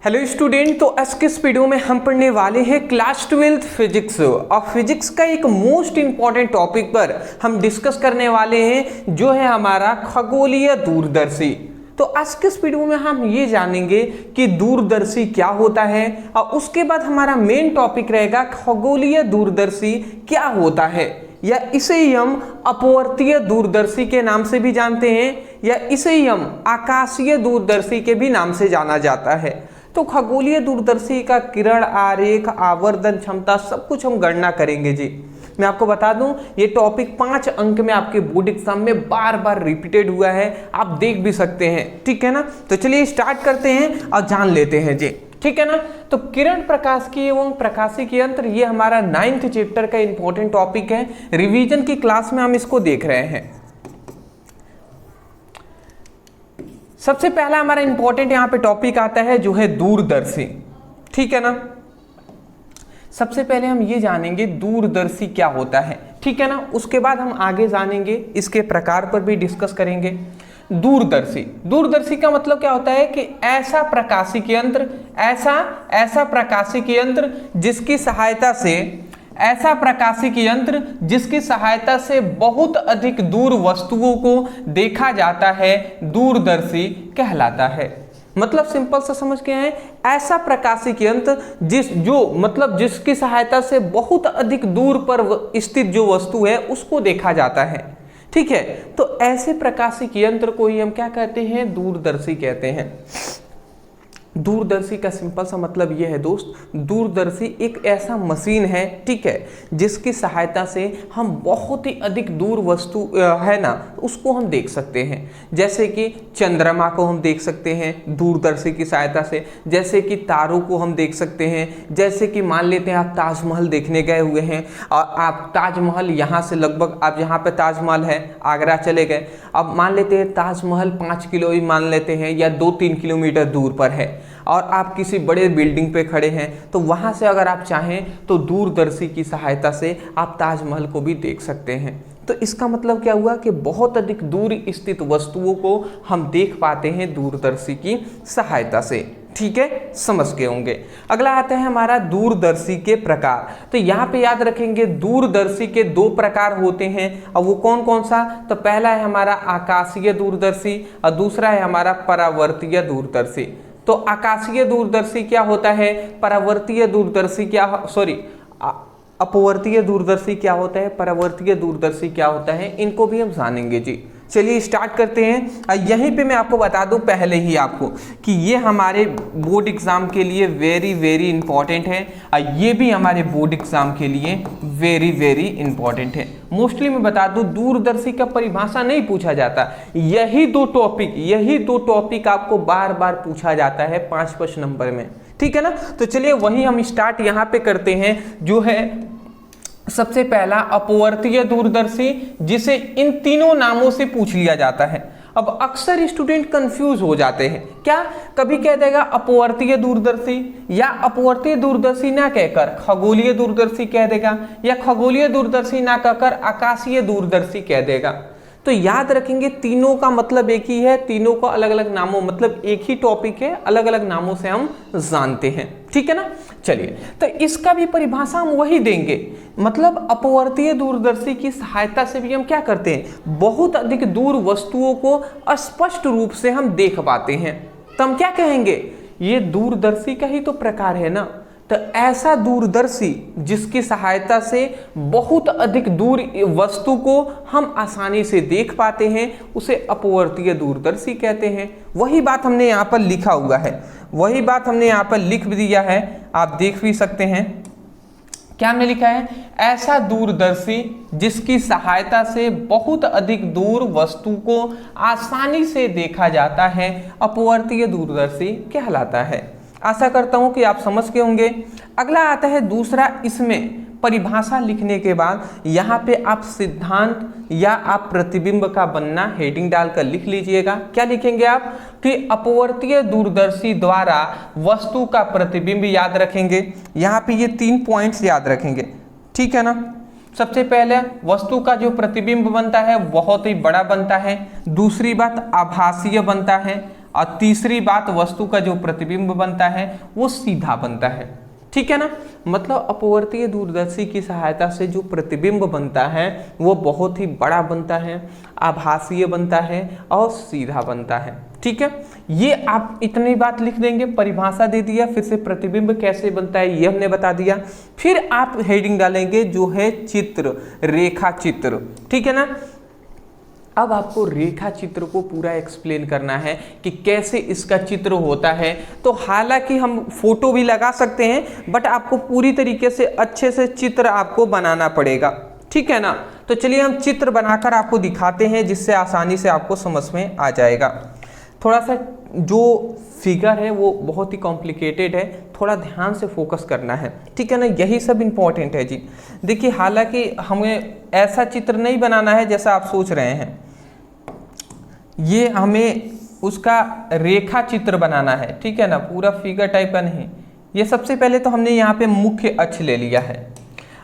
Hello student, तो आज के इस वीडियो में हम पढ़ने वाले हैं क्लास 12th फिजिक्स। और फिजिक्स का एक मोस्ट इंपॉर्टेंट टॉपिक पर हम डिस्कस करने वाले हैं जो है हमारा खगोलीय दूरदर्शी। तो आज के इस वीडियो में हम ये जानेंगे कि दूरदर्शी क्या होता है और उसके बाद हमारा मेन टॉपिक रहेगा खगोलीय दूरदर्शी क्या होता है, या इसे ही हम अपवर्तीय दूरदर्शी के नाम से भी जानते हैं, या इसे ही हम आकाशीय दूरदर्शी के भी नाम से जाना जाता है। तो खगोलीय दूरदर्शी का किरण आरेख, आवर्धन क्षमता सब कुछ हम गणना करेंगे जी। मैं आपको बता दूं ये टॉपिक 5 अंक में आपके बोर्ड एग्जाम में बार बार रिपीटेड हुआ है, आप देख भी सकते हैं, ठीक है ना। तो चलिए स्टार्ट करते हैं और जान लेते हैं जी, ठीक है ना। तो किरण प्रकाशिकी एवं प्रकाशिकी यंत्र ये हमारा 9th चैप्टर का इंपॉर्टेंट टॉपिक है। रिवीजन की क्लास में हम इसको देख रहे हैं। सबसे पहला हमारा इंपॉर्टेंट यहाँ पे टॉपिक आता है जो है दूरदर्शी, ठीक है ना। सबसे पहले हम ये जानेंगे दूरदर्शी क्या होता है, ठीक है ना। उसके बाद हम आगे जानेंगे, इसके प्रकार पर भी डिस्कस करेंगे। दूरदर्शी का मतलब क्या होता है कि ऐसा प्रकाशिकी यंत्र, ऐसा प्रकाशिकी यंत्र जिसकी सहायता से बहुत अधिक दूर वस्तुओं को देखा जाता है, दूरदर्शी कहलाता है। मतलब सिंपल सा समझ के हैं, ऐसा प्रकाशिकी यंत्र जिसकी सहायता से बहुत अधिक दूर पर स्थित जो वस्तु है उसको देखा जाता है, ठीक है। तो ऐसे प्रकाशिकी यंत्र को ही हम क्या कहते हैं, दूरदर्शी कहते हैं। दूरदर्शी का सिंपल सा मतलब यह है दोस्त, दूरदर्शी एक ऐसा मशीन है, ठीक है, जिसकी सहायता से हम बहुत ही अधिक दूर वस्तु है ना उसको हम देख सकते हैं। जैसे कि चंद्रमा को हम देख सकते हैं दूरदर्शी की सहायता से, जैसे कि तारों को हम देख सकते हैं। जैसे कि मान लेते हैं आप ताजमहल देखने गए हुए हैं और आप ताजमहल यहाँ से लगभग, आप यहाँ पे ताजमहल है, आगरा चले गए, अब मान लेते हैं ताजमहल 5 किलो ही मान लेते हैं या 2-3 किलोमीटर दूर पर है और आप किसी बड़े बिल्डिंग पे खड़े हैं, तो वहाँ से अगर आप चाहें तो दूरदर्शी की सहायता से आप ताजमहल को भी देख सकते हैं। तो इसका मतलब क्या हुआ कि बहुत अधिक दूर स्थित वस्तुओं को हम देख पाते हैं दूरदर्शी की सहायता से, ठीक है, समझ के होंगे। अगला आता है हमारा दूरदर्शी के प्रकार। तो यहाँ पे याद रखेंगे दूरदर्शी के 2 प्रकार होते हैं, और वो कौन कौन सा, तो पहला है हमारा आकाशीय दूरदर्शी और दूसरा है हमारा परावर्तीय दूरदर्शी। तो आकाशीय दूरदर्शी क्या होता है, परावर्तीय दूरदर्शी क्या, अपवर्तीय दूरदर्शी क्या होता है, परावर्तीय दूरदर्शी क्या होता है, इनको भी हम जानेंगे जी। चलिए स्टार्ट करते हैं। यहीं पे मैं आपको बता दूं पहले ही आपको कि ये हमारे बोर्ड एग्जाम के लिए वेरी वेरी इंपॉर्टेंट है, और ये भी हमारे बोर्ड एग्जाम के लिए वेरी वेरी इंपॉर्टेंट है। मोस्टली मैं बता दूं दूरदर्शी का परिभाषा नहीं पूछा जाता, यही दो टॉपिक आपको बार बार पूछा जाता है 5 नंबर में, ठीक है ना। तो चलिए वही हम स्टार्ट यहाँ पे करते हैं, जो है सबसे पहला अपवर्तीय दूरदर्शी, जिसे इन तीनों नामों से पूछ लिया जाता है। अब अक्सर स्टूडेंट कंफ्यूज हो जाते हैं, क्या कभी कह देगा अपवर्तीय दूरदर्शी, या अपवर्तीय दूरदर्शी ना कहकर खगोलीय दूरदर्शी कह देगा, या खगोलीय दूरदर्शी ना कहकर आकाशीय दूरदर्शी कह देगा। तो याद रखेंगे तीनों का मतलब एक ही है, तीनों को अलग अलग नामों, मतलब एक ही टॉपिक है, अलग अलग नामों से हम जानते हैं, ठीक है ना। चलिए तो इसका भी परिभाषा हम वही देंगे, मतलब अपवर्तीय दूरदर्शी की सहायता से भी हम क्या करते हैं, बहुत अधिक दूर वस्तुओं को स्पष्ट रूप से हम देख पाते हैं। तो हम क्या कहेंगे, ये दूरदर्शी का ही तो प्रकार है ना। तो ऐसा दूरदर्शी जिसकी सहायता से बहुत अधिक दूर वस्तु को हम आसानी से देख पाते हैं, उसे अपवर्तीय दूरदर्शी कहते हैं। वही बात हमने यहाँ पर लिखा हुआ है, वही बात हमने यहाँ पर लिख भी दिया है, आप देख भी सकते हैं। क्या हमने लिखा है, ऐसा दूरदर्शी जिसकी सहायता से बहुत अधिक दूर वस्तु को आसानी से देखा जाता है, अपवर्तीय दूरदर्शी कहलाता है। आशा करता हूं कि आप समझ के होंगे। अगला आता है दूसरा, इसमें परिभाषा लिखने के बाद यहाँ पे आप सिद्धांत या आप प्रतिबिंब का बनना हेडिंग डालकर लिख लीजिएगा। क्या लिखेंगे आप, कि अपवर्तीय दूरदर्शी द्वारा वस्तु का प्रतिबिंब याद रखेंगे। यहाँ पे ये 3 पॉइंट्स याद रखेंगे, ठीक है ना। सबसे पहले वस्तु का जो प्रतिबिंब बनता है बहुत ही बड़ा बनता है। दूसरी बात आभासीय बनता है, और तीसरी बात, वस्तु का जो प्रतिबिंब बनता है वो सीधा बनता है, ठीक है ना। मतलब अपवर्तीय दूरदर्शी की सहायता से जो प्रतिबिंब बनता है वो बहुत ही बड़ा बनता है, आभासीय बनता है और सीधा बनता है, ठीक है। ये आप इतनी बात लिख देंगे, परिभाषा दे दिया, फिर से प्रतिबिंब कैसे बनता है ये हमने बता दिया। फिर आप हेडिंग डालेंगे जो है चित्र, रेखा चित्र, ठीक है ना। अब आपको रेखा चित्र को पूरा एक्सप्लेन करना है कि कैसे इसका चित्र होता है। तो हालांकि हम फोटो भी लगा सकते हैं, बट आपको पूरी तरीके से अच्छे से चित्र आपको बनाना पड़ेगा, ठीक है ना। तो चलिए हम चित्र बनाकर आपको दिखाते हैं, जिससे आसानी से आपको समझ में आ जाएगा। थोड़ा सा जो फिगर है वो बहुत ही कॉम्प्लिकेटेड है, थोड़ा ध्यान से फोकस करना है, ठीक है ना। यही सब इम्पोर्टेंट है जी। देखिए, हालांकि हमें ऐसा चित्र नहीं बनाना है जैसा आप सोच रहे हैं, ये हमें उसका रेखा चित्र बनाना है, ठीक है ना, पूरा फिगर टाइप का नहीं। ये सबसे पहले तो हमने यहाँ पे मुख्य अक्ष ले लिया है।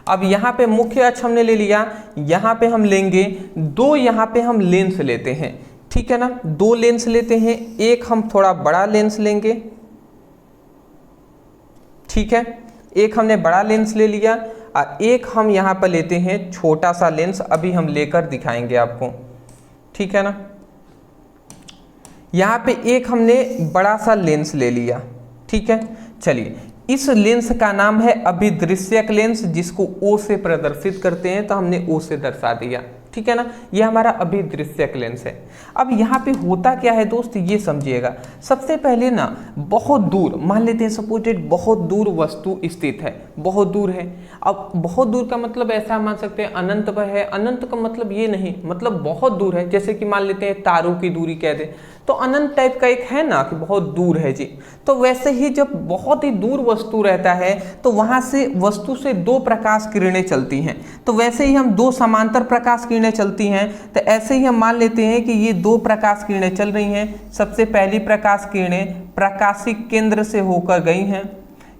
अब यहाँ पे मुख्य अक्ष हमने ले लिया, यहाँ पे हम लेंगे दो, यहाँ पे हम लेंस लेते हैं, ठीक है ना। दो लेंस लेते हैं, एक हम थोड़ा बड़ा लेंस लेंगे, ठीक है, एक हमने बड़ा लेंस ले लिया और एक हम यहाँ पर लेते हैं छोटा सा लेंस, अभी हम लेकर दिखाएंगे आपको, ठीक है ना। यहाँ पे एक हमने बड़ा सा लेंस ले लिया, ठीक है। चलिए, इस लेंस का नाम है अभिदृश्यक लेंस, जिसको O से प्रदर्शित करते हैं, तो हमने O से दर्शा दिया, ठीक है ना। ये हमारा अभिदृश्यक लेंस है। अब यहाँ पे होता क्या है दोस्त, ये समझिएगा। सबसे पहले ना बहुत दूर, मान लेते हैं सपोजेड बहुत दूर वस्तु स्थित है, बहुत दूर है। अब बहुत दूर का मतलब ऐसा मान सकते हैं अनंत पर है, अनंत का मतलब ये नहीं, मतलब बहुत दूर है। जैसे कि मान लेते हैं तारों की दूरी कह दें, तो अनंत टाइप का एक है ना कि बहुत दूर है जी। तो वैसे ही जब बहुत ही दूर वस्तु रहता है तो वहां से वस्तु से दो प्रकाश किरणें चलती हैं। तो वैसे ही हम दो समांतर प्रकाश किरणें चलती हैं, तो ऐसे ही हम मान लेते हैं कि ये दो प्रकाश किरणें चल रही हैं। सबसे पहली प्रकाश किरणें प्रकाशिक केंद्र से होकर गई हैं,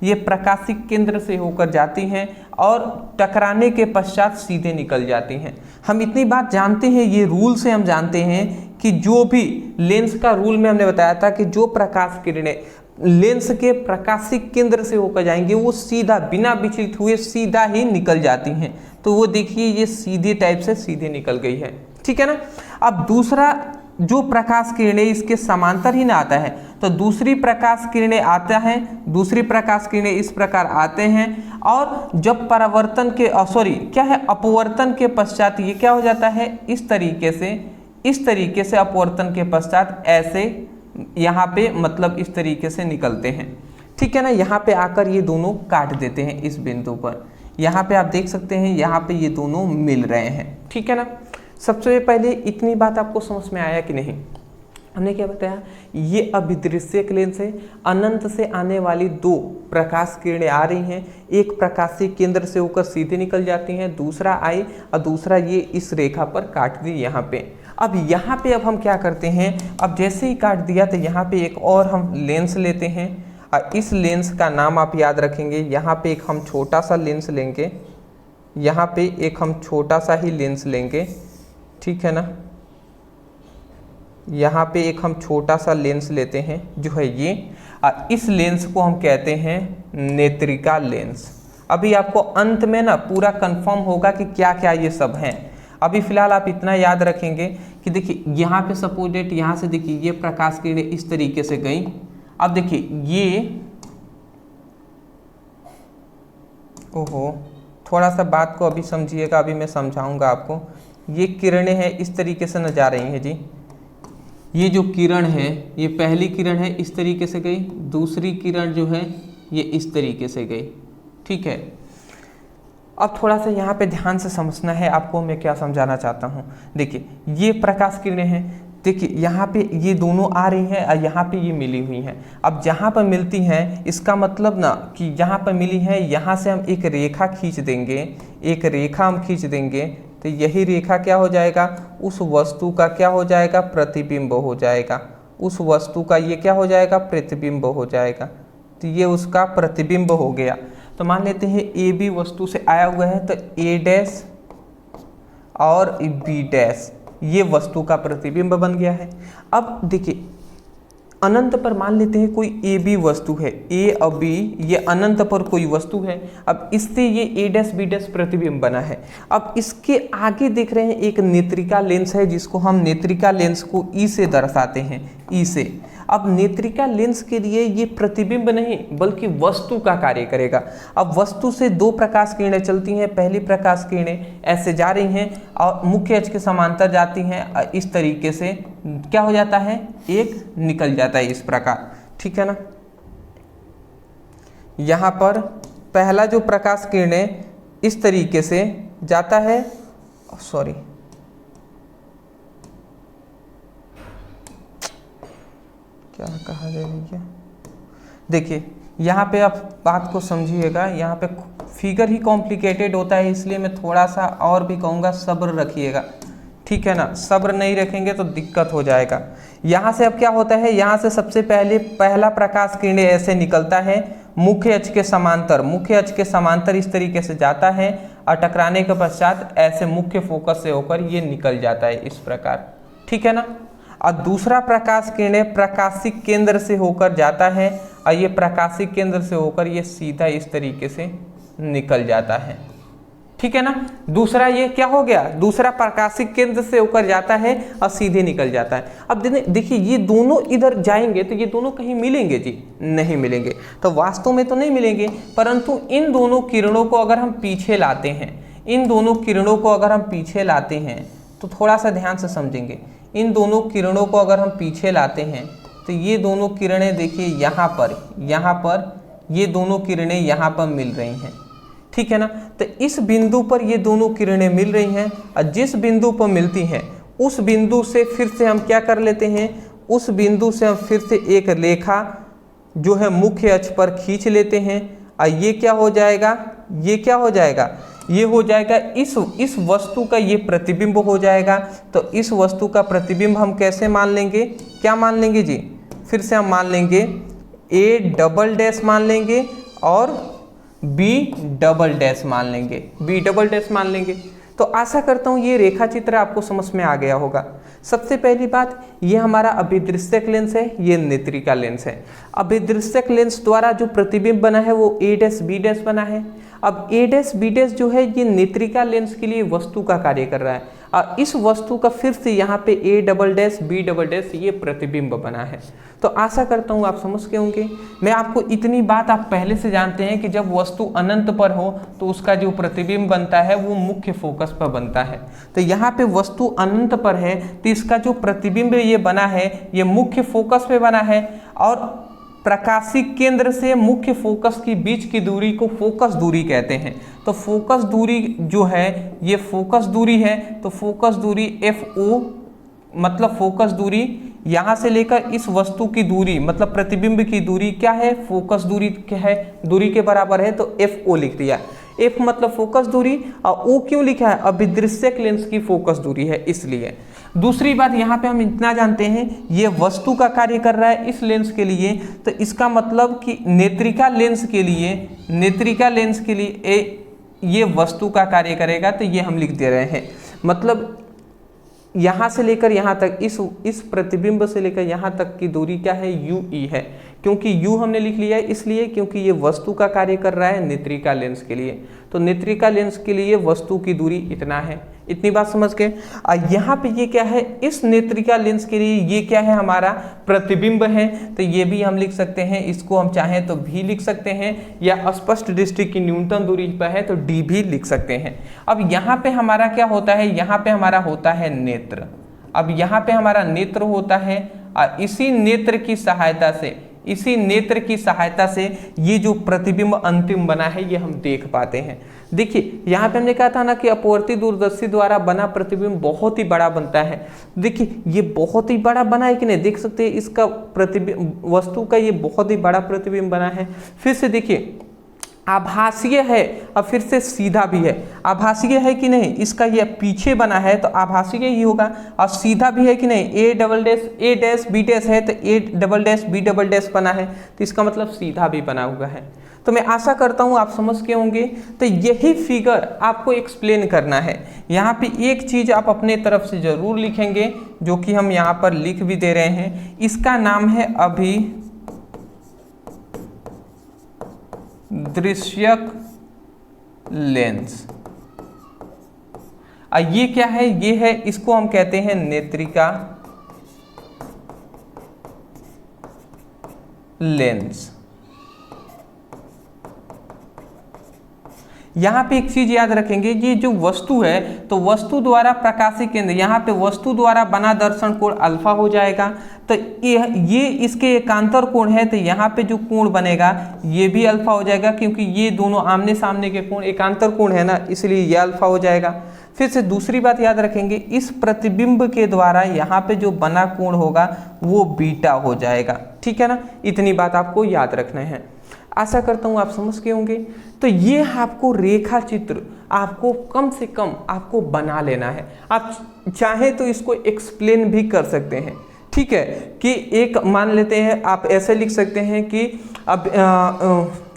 ये प्रकाशिक केंद्र से होकर जाती हैं और टकराने के पश्चात सीधे निकल जाती हैं। हम इतनी बात जानते हैं, ये रूल से हम जानते हैं कि जो भी लेंस का रूल में हमने बताया था कि जो प्रकाश किरणें लेंस के प्रकाशिक केंद्र से होकर जाएंगे वो सीधा बिना विचलित हुए सीधा ही निकल जाती हैं। तो वो देखिए, ये सीधे टाइप से सीधे निकल गई है, ठीक है ना। अब दूसरा जो प्रकाश किरणें इसके समांतर ही ना आता है, तो दूसरी प्रकाश किरणें आता है, दूसरी प्रकाश किरणें इस प्रकार आते हैं और जब परावर्तन के क्या है, अपवर्तन के पश्चात ये क्या हो जाता है, इस तरीके से अपवर्तन के पश्चात ऐसे यहाँ पे मतलब इस तरीके से निकलते हैं, ठीक है ना। यहाँ पे आकर ये दोनों काट देते हैं इस बिंदु पर। यहाँ पे आप देख सकते हैं, यहाँ पे ये दोनों मिल रहे हैं, ठीक है ना। सबसे पहले इतनी बात आपको समझ में आया कि नहीं? हमने क्या बताया, ये अभिदृश्यक लेंस है, अनंत से आने वाली दो प्रकाश किरणें आ रही हैं, एक प्रकाशीय केंद्र से होकर सीधे निकल जाती हैं, दूसरा आई और दूसरा ये इस रेखा पर काट दी यहाँ पे। अब यहाँ पे अब हम क्या करते हैं, अब जैसे ही काट दिया तो यहाँ पे एक और हम लेंस लेते हैं और इस लेंस का नाम आप याद रखेंगे। यहाँ पे एक हम छोटा सा लेंस लेंगे, यहाँ पे एक हम छोटा सा ही लेंस लेंगे, ठीक है ना। यहाँ पे एक हम छोटा सा लेंस लेते हैं जो है ये, और इस लेंस को हम कहते हैं नेत्रिका लेंस। अभी आपको अंत में ना पूरा कंफर्म होगा कि क्या क्या ये सब हैं। अभी फिलहाल आप इतना याद रखेंगे कि देखिए यहाँ पे सपोजेट यहाँ से देखिए ये प्रकाश किरणें इस तरीके से गई। अब देखिए ये, ओहो, थोड़ा सा बात को अभी समझिएगा, अभी मैं समझाऊंगा आपको। ये किरणें हैं इस तरीके से न जा रही हैं जी। ये जो किरण है, ये पहली किरण है इस तरीके से गई, दूसरी किरण जो है ये इस तरीके से गई, ठीक है। अब थोड़ा सा यहाँ पे ध्यान से समझना है आपको, मैं क्या समझाना चाहता हूँ। देखिए ये प्रकाश किरणें हैं, देखिए यहाँ पे ये दोनों आ रही हैं और यहाँ पे ये मिली हुई हैं। अब जहाँ पर मिलती हैं इसका मतलब ना कि जहाँ पर मिली हैं यहाँ से हम एक रेखा खींच देंगे, एक रेखा हम खींच देंगे, तो यही रेखा क्या हो जाएगा, उस वस्तु का क्या हो जाएगा, प्रतिबिंब हो जाएगा। उस वस्तु का ये क्या हो जाएगा, प्रतिबिंब हो जाएगा। तो ये उसका प्रतिबिंब हो गया। तो मान लेते हैं ए बी वस्तु से आया हुआ है, तो ए डैश और बी डैश ये वस्तु का प्रतिबिंब बन गया है। अब देखिए अनंत पर मान लेते हैं कोई ए बी वस्तु है, ए और बी ये अनंत पर कोई वस्तु है। अब इससे ये ए डैश बी डैश प्रतिबिंब बना है। अब इसके आगे देख रहे हैं एक नेत्रिका लेंस है, जिसको हम नेत्रिका लेंस को ई से दर्शाते हैं, ई से। अब नेत्रिका लेंस के लिए ये प्रतिबिंब नहीं बल्कि वस्तु का कार्य करेगा। अब वस्तु से दो प्रकाश किरणें चलती हैं। पहली प्रकाश किरणें ऐसे जा रही हैं और मुख्य अक्ष के समांतर जाती हैं। इस तरीके से क्या हो जाता है, एक निकल जाता है इस प्रकार, ठीक है ना। यहाँ पर पहला जो प्रकाश किरणें इस तरीके से जाता है, सॉरी क्या कहा जाए भैया, देखिए यहाँ पे आप बात को समझिएगा। यहाँ पे फिगर ही कॉम्प्लिकेटेड होता है, इसलिए मैं थोड़ा सा और भी कहूँगा सब्र रखिएगा, ठीक है ना। सब्र नहीं रखेंगे तो दिक्कत हो जाएगा। यहाँ से अब क्या होता है, यहाँ से सबसे पहले पहला प्रकाश किरणें ऐसे निकलता है मुख्य अक्ष के समांतर, मुख्य अक्ष के समांतर इस तरीके से जाता है और टकराने के पश्चात ऐसे मुख्य फोकस से होकर ये निकल जाता है इस प्रकार, ठीक है ना। और दूसरा प्रकाश किरणें प्रकाशिक केंद्र से होकर जाता है और ये प्रकाशिक केंद्र से होकर ये सीधा इस तरीके से निकल जाता है, ठीक है ना। दूसरा ये क्या हो गया, दूसरा प्रकाशिक केंद्र से होकर जाता है और सीधे निकल जाता है। अब देखिए ये दोनों इधर जाएंगे तो ये दोनों कहीं मिलेंगे जी, नहीं मिलेंगे। तो वास्तव में तो नहीं मिलेंगे, परंतु इन दोनों किरणों को अगर हम पीछे लाते हैं, इन दोनों किरणों को अगर हम पीछे लाते हैं तो थोड़ा सा ध्यान से समझेंगे। इन दोनों किरणों को अगर हम पीछे लाते हैं तो ये दोनों किरणें देखिए यहाँ पर ये दोनों किरणें यहाँ पर मिल रही हैं, ठीक है ना। तो इस बिंदु पर ये दोनों किरणें मिल रही हैं और जिस बिंदु पर मिलती हैं उस बिंदु से फिर से हम क्या कर लेते हैं, उस बिंदु से हम फिर से एक रेखा जो है मुख्य अक्ष पर खींच लेते हैं और ये क्या हो जाएगा, ये क्या हो जाएगा, ये हो जाएगा इस वस्तु का ये प्रतिबिंब हो जाएगा। तो इस वस्तु का प्रतिबिंब हम कैसे मान लेंगे, क्या मान लेंगे जी, फिर से हम मान लेंगे ए डबल डैश मान लेंगे और बी डबल डैश मान लेंगे, बी डबल डैश मान लेंगे। तो आशा करता हूँ ये रेखा चित्र आपको समझ में आ गया होगा। सबसे पहली बात, ये हमारा अभिदृश्यक लेंस है, ये नेत्रिका लेंस है। अभिदृश्यक लेंस द्वारा जो प्रतिबिंब बना है वो ए डैश बी डैश बना है। अब ए डैश बी डैश जो है ये नेत्रिका लेंस के लिए वस्तु का कार्य कर रहा है और इस वस्तु का फिर से यहाँ पे A double dash B double dash ये प्रतिबिंब बना है। तो आशा करता हूँ आप समझ के होंगे। मैं आपको इतनी बात आप पहले से जानते हैं कि जब वस्तु अनंत पर हो तो उसका जो प्रतिबिंब बनता है वो मुख्य फोकस पर बनता है। तो यहाँ पे वस्तु अनंत पर है तो इसका जो प्रतिबिंब ये बना है ये मुख्य फोकस पे बना है और प्रकाशिक केंद्र से मुख्य फोकस के बीच की दूरी को फोकस दूरी कहते हैं। तो फोकस दूरी जो है ये फोकस दूरी है, तो फोकस दूरी FO मतलब फोकस दूरी यहाँ से लेकर इस वस्तु की दूरी मतलब प्रतिबिंब की दूरी क्या है, फोकस दूरी क्या है, दूरी के बराबर है, तो FO लिख दिया। F मतलब फोकस दूरी और O क्यों लिखा है, अभिदृश्यक लेंस की फोकस दूरी है इसलिए। दूसरी बात यहाँ पे हम इतना जानते हैं ये वस्तु का कार्य कर रहा है इस लेंस के लिए, तो इसका मतलब कि नेत्रिका लेंस के लिए ये वस्तु का कार्य करेगा, तो ये हम लिख दे रहे हैं। मतलब यहाँ से लेकर यहाँ तक इस प्रतिबिंब से लेकर यहाँ तक की दूरी क्या है, UE है। क्योंकि U हमने लिख लिया है इसलिए क्योंकि ये वस्तु का कार्य कर रहा है नेत्रिका लेंस के लिए। तो नेत्रिका लेंस के लिए वस्तु की दूरी इतना है। इतनी बात समझ के यहाँ पे ये क्या है, इस नेत्रिका लेंस के लिए ये क्या है, हमारा प्रतिबिंब है। तो ये भी हम लिख सकते हैं, इसको हम चाहें तो भी लिख सकते हैं या स्पष्ट दृष्टि की न्यूनतम दूरी पर है तो D भी लिख सकते हैं। अब यहाँ पे हमारा क्या होता है, यहाँ पे हमारा होता है नेत्र। अब यहाँ पे हमारा नेत्र होता है और इसी नेत्र की सहायता से ये जो प्रतिबिंब अंतिम बना है ये हम देख पाते हैं। देखिए यहाँ पे हमने कहा था ना कि अपवर्ती दूरदर्शी द्वारा बना प्रतिबिंब बहुत ही बड़ा बनता है। देखिए ये बहुत ही बड़ा बना है कि नहीं, देख सकते हैं इसका प्रतिबिंब वस्तु का ये बहुत ही बड़ा प्रतिबिंब बना है। फिर से देखिए आभासीय है और फिर से सीधा भी है। आभासीय है कि नहीं, इसका ये पीछे बना है तो आभासीय ही होगा, और सीधा भी है कि नहीं, ए डैश बी डैश है तो A double dash B double dash बना है तो इसका मतलब सीधा भी बना हुआ है। तो मैं आशा करता हूँ आप समझ के होंगे। तो यही फिगर आपको एक्सप्लेन करना है। यहाँ पे एक चीज़ आप अपने तरफ से ज़रूर लिखेंगे, जो कि हम यहाँ पर लिख भी दे रहे हैं, इसका नाम है अभिदृश्यक लेंस। ये क्या है? ये है, इसको हम कहते हैं नेत्रिका लेंस। यहाँ पे एक चीज याद रखेंगे, ये जो वस्तु है तो वस्तु द्वारा प्रकाशीय केंद्र, यहाँ पे वस्तु द्वारा बना दर्शन कोण अल्फा हो जाएगा। तो ये इसके एकांतर कोण है, तो यहाँ पे जो कोण बनेगा ये भी अल्फा हो जाएगा, क्योंकि ये दोनों आमने सामने के कोण एकांतर कोण है ना, इसलिए ये अल्फा हो जाएगा। फिर से दूसरी बात याद रखेंगे, इस प्रतिबिंब के द्वारा यहाँ पे जो बना कोण होगा वो बीटा हो जाएगा। ठीक है ना, इतनी बात आपको याद रखना है। आशा करता हूँ आप समझ के होंगे। तो ये आपको रेखा चित्र आपको कम से कम आपको बना लेना है। आप चाहे तो इसको एक्सप्लेन भी कर सकते हैं। ठीक है, कि एक मान लेते हैं, आप ऐसे लिख सकते हैं कि अब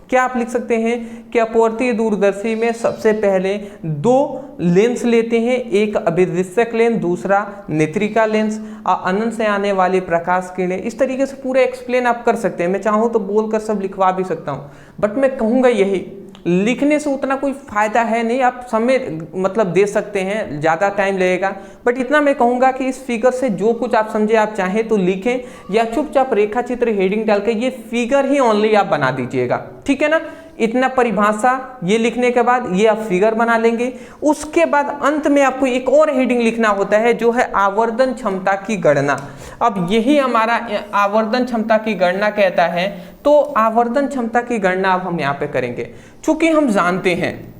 क्या आप लिख सकते हैं कि अपवर्तीय दूरदर्शी में सबसे पहले दो लेंस लेते हैं, एक अभिदृश्यक लेंस, दूसरा नेत्रिका लेंस, और अनंत से आने वाली प्रकाश किरणें। इस तरीके से पूरा एक्सप्लेन आप कर सकते हैं। मैं चाहूँ तो बोलकर सब लिखवा भी सकता हूँ, बट मैं कहूँगा यही, लिखने से उतना कोई फायदा है नहीं। आप समय मतलब दे सकते हैं, ज़्यादा टाइम लगेगा, बट इतना मैं कहूँगा कि इस फिगर से जो कुछ आप समझे, आप चाहें तो लिखें या चुपचाप रेखा चित्र हेडिंग डाल के ये फिगर ही ओनली आप बना दीजिएगा। ठीक है ना, इतना परिभाषा ये लिखने के बाद ये आप फिगर बना लेंगे। उसके बाद अंत में आपको एक और हेडिंग लिखना होता है, जो है आवर्धन क्षमता की गणना। अब यही हमारा आवर्धन क्षमता की गणना कहता है। तो आवर्धन क्षमता की गणना अब हम यहाँ पे करेंगे। चूंकि हम जानते हैं,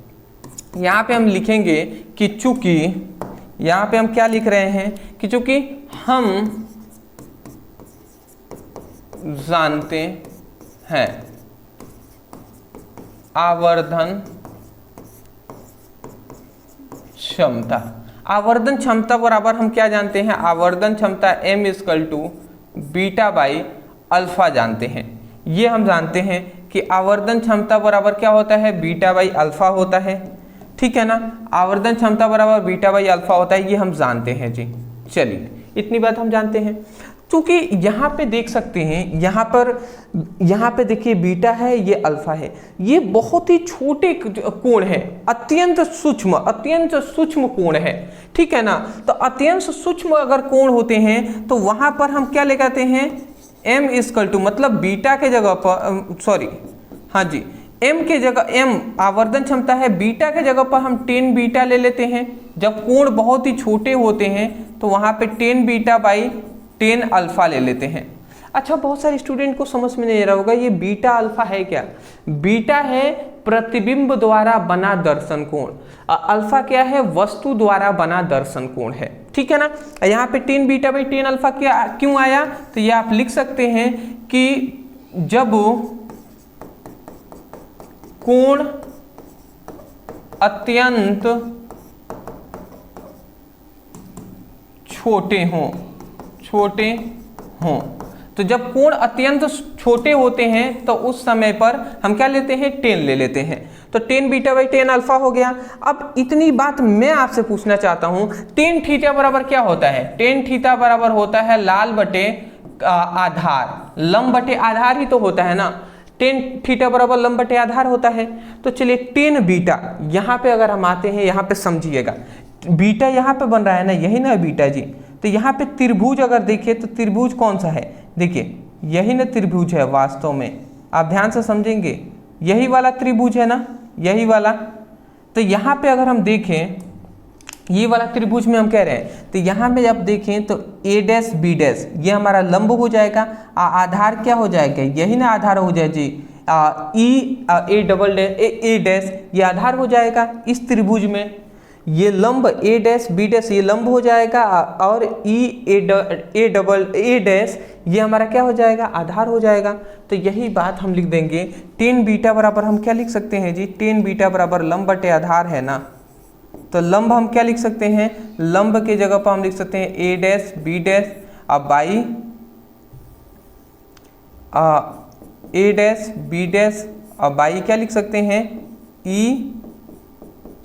यहाँ पे हम लिखेंगे कि चूंकि, यहाँ पे हम क्या लिख रहे हैं कि चूंकि हम जानते हैं आवर्धन क्षमता, आवर्धन क्षमता बराबर हम क्या जानते हैं, आवर्धन क्षमता m = बीटा बाई अल्फा जानते हैं। ये हम जानते हैं कि आवर्धन क्षमता बराबर क्या होता है, बीटा बाई अल्फा होता है। ठीक है ना, आवर्धन क्षमता बराबर बीटा बाई अल्फा होता है, ये हम जानते हैं जी। चलिए, इतनी बात हम जानते हैं। क्योंकि यहाँ पे देख सकते हैं, यहाँ पे देखिए बीटा है, ये अल्फा है, ये बहुत ही छोटे कोण है, अत्यंत सूक्ष्म कोण है। ठीक है ना, तो अत्यंत सूक्ष्म अगर कोण होते हैं तो वहां पर हम क्या ले आते हैं, m = मतलब बीटा के जगह पर, सॉरी हाँ जी, m के जगह, m आवर्धन क्षमता है, बीटा के जगह पर हम 10 बीटा ले लेते हैं। जब कोण बहुत ही छोटे होते हैं तो वहां पे 10 बीटा बाई 10 अल्फा ले लेते हैं। अच्छा, बहुत सारे स्टूडेंट को समझ में नहीं आ रहा होगा ये बीटा अल्फा है क्या। बीटा है प्रतिबिंब द्वारा बना दर्शन कोण, अल्फा क्या है, वस्तु द्वारा बना दर्शन कोण है। ठीक है ना, यहाँ पे 10 बीटा बाई 10 अल्फा क्या क्यों आया, तो ये आप लिख सकते हैं कि जब कोण अत्यंत छोटे हों, तो जब कोण अत्यंत छोटे होते हैं तो उस समय पर हम क्या लेते हैं, 10 ले लेते हैं। तो 10 बीटा बाई 10 अल्फा हो गया। अब इतनी बात मैं आपसे पूछना चाहता हूं, tan थीटा बराबर क्या होता है, tan थीटा बराबर होता है लाल बटे आधार, लंब बटे आधार ही तो होता है ना। tan थीटा बराबर लंब बटे आधार होता है। तो चलिए tan बीटा, यहाँ पे अगर हम आते हैं, यहाँ पे समझिएगा, बीटा यहाँ पे बन रहा है ना, यही ना बीटा जी। तो यहाँ पे त्रिभुज अगर देखिए तो त्रिभुज कौन सा है, देखिए यही ना त्रिभुज है वास्तव में, आप ध्यान से समझेंगे, यही वाला त्रिभुज है ना, यही वाला। तो यहाँ पे अगर हम देखें, ये वाला त्रिभुज में हम कह रहे हैं, तो यहाँ में जब देखें तो a डैश b डैश ये हमारा लंब हो जाएगा, आधार क्या हो जाएगा, यही ना आधार हो जाए जी, a डैश ये आधार हो जाएगा इस त्रिभुज में। ये लंब a डैश b डैश ये लंब हो जाएगा, और a डैश ये हमारा क्या हो जाएगा, आधार हो जाएगा। तो यही बात हम लिख देंगे, tan बीटा बराबर हम क्या लिख सकते हैं जी, tan बीटा बराबर लंब बटे आधार है ना। तो लंब हम क्या लिख सकते हैं, लंब के जगह पर हम लिख सकते हैं a डैश b डैश अब by a dash b dash और बाई क्या लिख सकते हैं, ई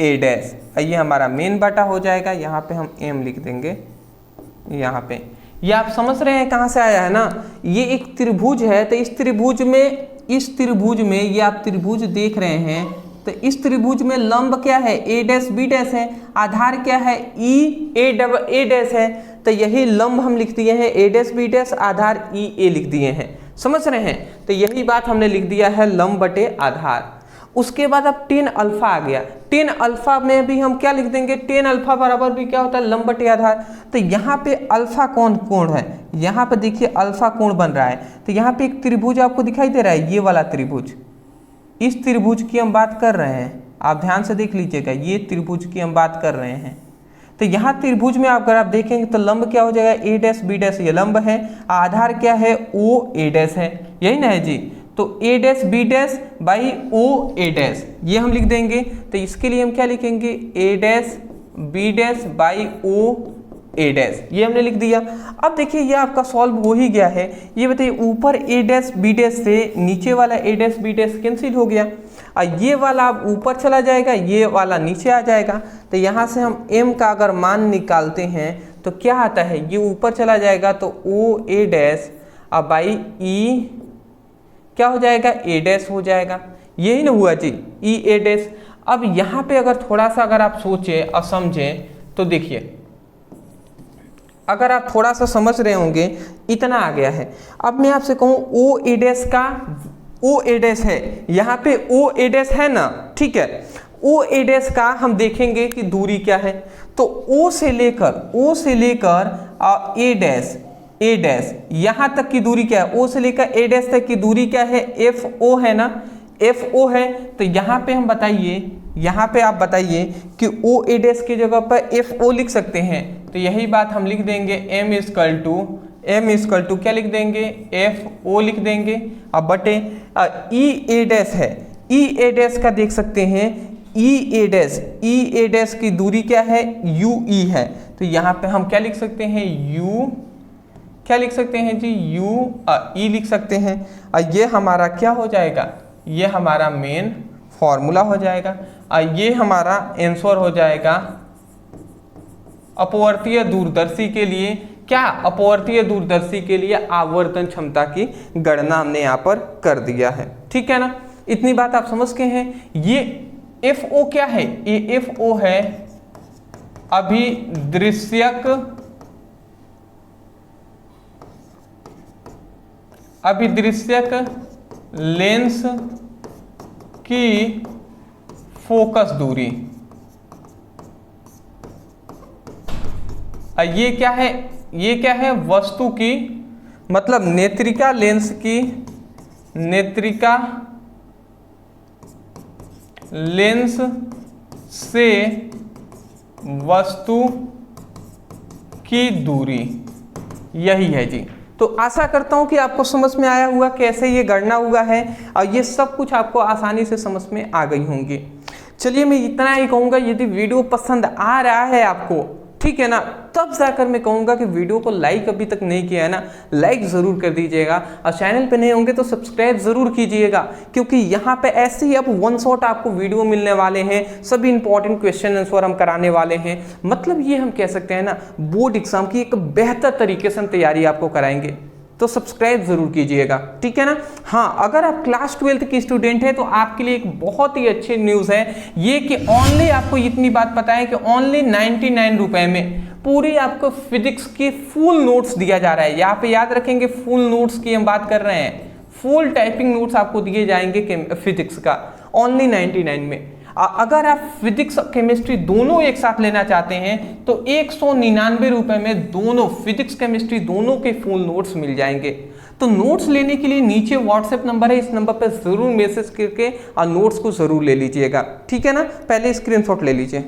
ए डैश। ये हमारा मेन बटा हो जाएगा, यहाँ पे हम एम लिख देंगे यहाँ पे। ये आप समझ रहे हैं कहाँ से आया है ना, ये एक त्रिभुज है, तो इस त्रिभुज में ये आप त्रिभुज देख रहे हैं, तो इस त्रिभुज में लंब क्या है, ए डैश बी डैश है, आधार क्या है, ई ए डैश है, तो यही लंब हम लिख दिए हैं ए डैश बी डैश, आधार ई ए लिख दिए हैं, समझ रहे हैं। तो यही बात हमने लिख दिया है लंब बटे आधार। उसके बाद अब टेन अल्फा आ गया, टेन अल्फा में भी हम क्या लिख देंगे, टेन अल्फा बराबर भी क्या होता है, लंब बटे आधार। तो यहाँ पे अल्फा कौन कोण है, यहाँ पे देखिए अल्फा कोण बन रहा है, तो यहाँ पे एक त्रिभुज आपको दिखाई दे रहा है, ये वाला त्रिभुज, इस त्रिभुज की हम बात कर रहे हैं, आप ध्यान से देख लीजिएगा, ये त्रिभुज की हम बात कर रहे हैं। तो यहाँ त्रिभुज में अगर आप देखेंगे तो लंब क्या हो जाएगा, ए डैश बी डैश, ये लंब है, आधार क्या है, ओ ए डैश है, यही ना है जी। तो A dash B dash by O A dash, ये हम लिख देंगे। तो इसके लिए हम क्या लिखेंगे, A dash B dash by O A dash, ये हमने लिख दिया। अब देखिए ये आपका सॉल्व हो ही गया है। ये बताइए ऊपर ए डैश बी डैश से नीचे वाला ए डैश बी डैश कैंसिल हो गया, और ये वाला अब ऊपर चला जाएगा, ये वाला नीचे आ जाएगा। तो यहाँ से हम m का अगर मान निकालते हैं तो क्या आता है, ये ऊपर चला जाएगा तो ओ ए डैश अब बाई ई क्या हो जाएगा, ए डैश हो जाएगा, यही ना हुआ जी, ई ए डैश। अब यहाँ पे अगर थोड़ा सा अगर आप सोचें और समझें तो देखिए, अगर आप थोड़ा सा समझ रहे होंगे, इतना आ गया है। अब मैं आपसे कहूँ ओ ए डैश का, ओ ए डैश है, यहाँ पे ओ ए डैश है ना, ठीक है, ओ ए डैश का हम देखेंगे कि दूरी क्या है। तो ओ से लेकर ए डैश यहाँ तक की दूरी क्या है, ओ से लेकर ए डैश तक की दूरी क्या है, एफ ओ है ना, एफ ओ है। तो यहाँ पे हम बताइए, यहाँ पे आप बताइए कि ओ ए डैश की जगह पर एफ ओ लिख सकते हैं। तो यही बात हम लिख देंगे, एम इजकल टू क्या लिख देंगे, एफ ओ लिख देंगे। अब बटे ई ए डैश है, ई ए डैश का देख सकते हैं, ई ए डैश की दूरी क्या है, यू ई है। तो यहाँ पे हम क्या लिख सकते हैं, यू क्या लिख सकते हैं जी, यू ई लिख सकते हैं। और ये हमारा क्या हो जाएगा, ये हमारा मेन फॉर्मूला हो जाएगा, और ये हमारा आंसर हो जाएगा अपवर्तीय दूरदर्शी के लिए। क्या, अपवर्तीय दूरदर्शी के लिए आवर्तन क्षमता की गणना हमने यहाँ पर कर दिया है, ठीक है ना। इतनी बात आप समझ गए हैं। ये एफ ओ क्या है, ये एफ ओ है अभिदृश्यक लेंस की फोकस दूरी। ये क्या है, ये क्या है, वस्तु की, मतलब नेत्रिका लेंस की, नेत्रिका लेंस से वस्तु की दूरी, यही है जी। तो आशा करता हूं कि आपको समझ में आया हुआ कैसे ये गणना हुआ है, और ये सब कुछ आपको आसानी से समझ में आ गई होंगी। चलिए मैं इतना ही कहूँगा, यदि वीडियो पसंद आ रहा है आपको, ठीक है ना, तब जाकर मैं कहूँगा कि वीडियो को लाइक अभी तक नहीं किया है ना, लाइक ज़रूर कर दीजिएगा, और चैनल पे नए होंगे तो सब्सक्राइब ज़रूर कीजिएगा, क्योंकि यहाँ पे ऐसे ही अब वन शॉट आपको वीडियो मिलने वाले हैं, सभी इंपॉर्टेंट क्वेश्चन आंसर हम कराने वाले हैं। मतलब ये हम कह सकते हैं ना, बोर्ड एग्जाम की एक बेहतर तरीके से हम तैयारी आपको कराएंगे, तो सब्सक्राइब जरूर कीजिएगा, ठीक है ना। हाँ, अगर आप क्लास 12 की स्टूडेंट हैं तो आपके लिए एक बहुत ही अच्छी न्यूज़ है ये कि ओनली, आपको इतनी बात पता है कि ओनली 99 रुपए में पूरी आपको फिजिक्स की फुल नोट्स दिया जा रहा है। यहाँ पे याद रखेंगे, फुल नोट्स की हम बात कर रहे हैं, फुल टाइपिंग नोट्स आपको दिए जाएंगे फिजिक्स का ओनली 99 में। अगर आप फिजिक्स और केमिस्ट्री दोनों एक साथ लेना चाहते हैं तो 199 रुपए में दोनों फिजिक्स केमिस्ट्री दोनों के फुल नोट्स मिल जाएंगे। तो नोट्स लेने के लिए नीचे व्हाट्सएप नंबर है, इस नंबर पर जरूर मैसेज करके और नोट्स को जरूर ले लीजिएगा, ठीक है ना। पहले स्क्रीनशॉट ले लीजिए।